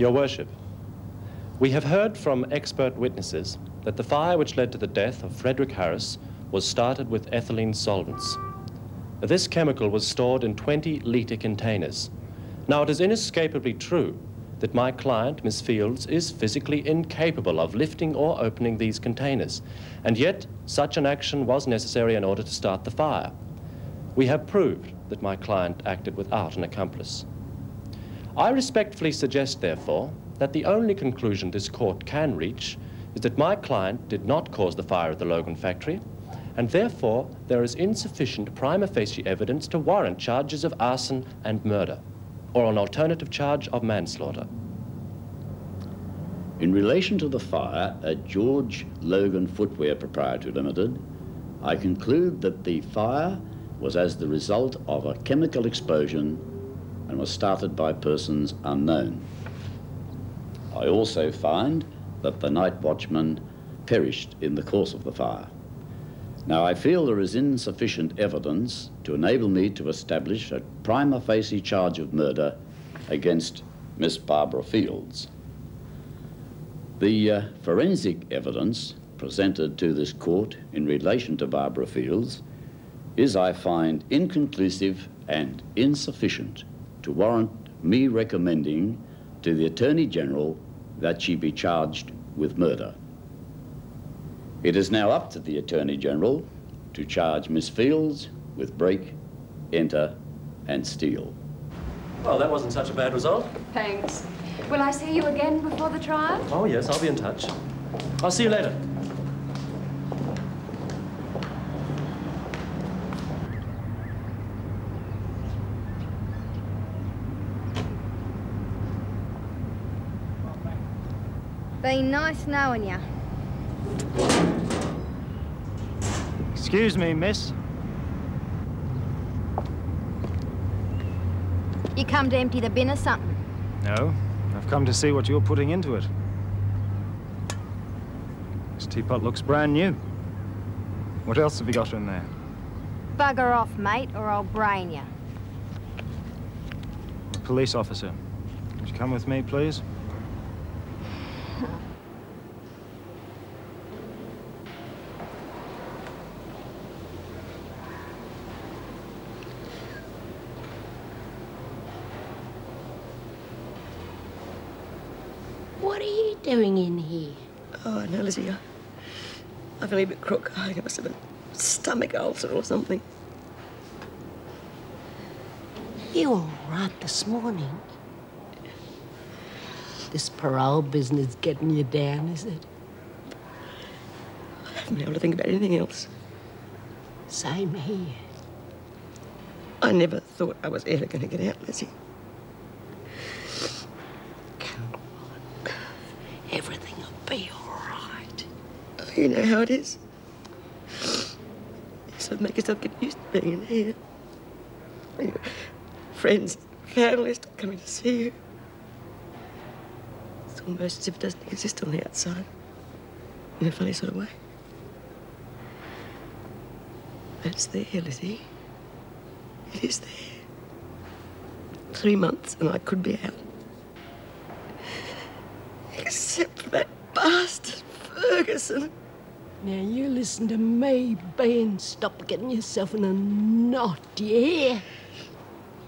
Your Worship, we have heard from expert witnesses that the fire which led to the death of Frederick Harris was started with ethylene solvents. This chemical was stored in 20-litre containers. Now, it is inescapably true that my client, Miss Fields, is physically incapable of lifting or opening these containers, and yet such an action was necessary in order to start the fire. We have proved that my client acted without an accomplice. I respectfully suggest, therefore, that the only conclusion this court can reach is that my client did not cause the fire at the Logan factory, and therefore there is insufficient prima facie evidence to warrant charges of arson and murder, or an alternative charge of manslaughter. In relation to the fire at George Logan Footwear Proprietary Limited, I conclude that the fire was as the result of a chemical explosion and was started by persons unknown. I also find that the night watchman perished in the course of the fire. Now, I feel there is insufficient evidence to enable me to establish a prima facie charge of murder against Miss Barbara Fields. The forensic evidence presented to this court in relation to Barbara Fields is, I find, inconclusive and insufficient to warrant me recommending to the Attorney General that she be charged with murder. It is now up to the Attorney General to charge Miss Fields with break, enter, and steal. Well, that wasn't such a bad result. Thanks. Will I see you again before the trial? Oh, yes, I'll be in touch. I'll see you later. Been nice knowing you. Excuse me, miss. You come to empty the bin or something? No, I've come to see what you're putting into it. This teapot looks brand new. What else have you got in there? Bugger off, mate, or I'll brain you. A police officer. Would you come with me, please? What are you doing in here? Oh, no, Lizzie, I feel a bit crook. I think I must have a stomach ulcer or something. You all right this morning? This parole business getting you down, is it? I haven't been able to think about anything else. Same here. I never thought I was ever going to get out, Lizzie. Come on. Everything will be all right. Oh, you know how it is. You sort of make yourself get used to being in here. Your friends, family stop coming to see you. It's almost as if it doesn't exist on the outside. In a funny sort of way. But it's there, Lizzie. It is there. 3 months and I could be out. Except for that bastard Ferguson. Now, you listen to me, Ben. Stop getting yourself in a knot, you hear?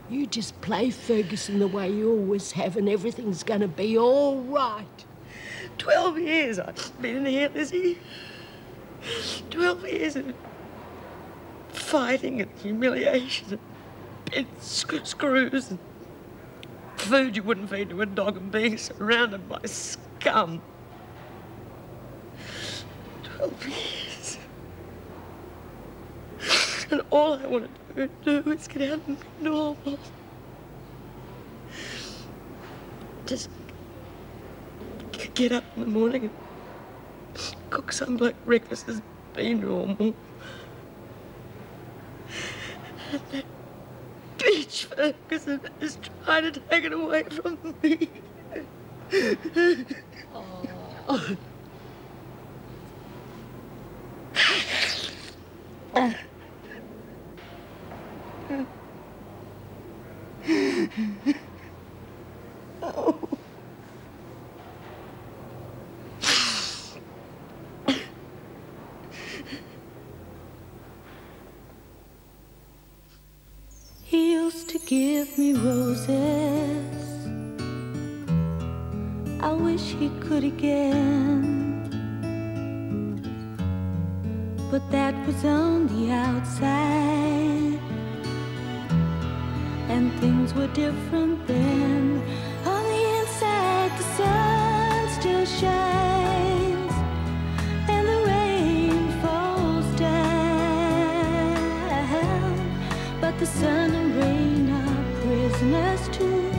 You just play Ferguson the way you always have and everything's gonna be all right. 12 years I've been in here, Lizzie. 12 years of fighting and humiliation and screws and food you wouldn't feed to a dog and being surrounded by scum. 12 years. And all I want to do is get out and be normal. Just get up in the morning and cook some bloke breakfast as being normal. And that bitch Ferguson is trying to take it away from me. Oh. Oh. give me roses. I wish he could again, but that was on the outside, and things were different then. On the inside, the sun still shines, and the rain falls down, but the sun and rain are prisoners too.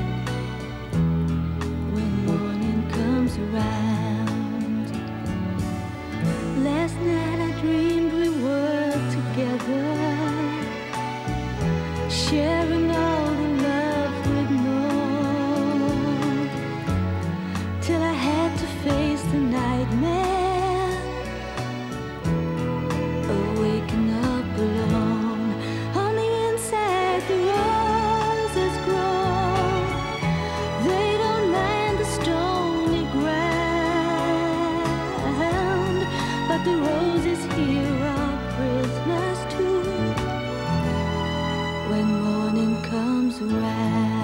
When morning comes around, last night I dreamed we were together, sharing all the love we'd known, till I had to face the nightmare of waking up alone. On the inside, the roses grow. They don't mind the stony ground, but the roses here are prisoners too. When morning comes around.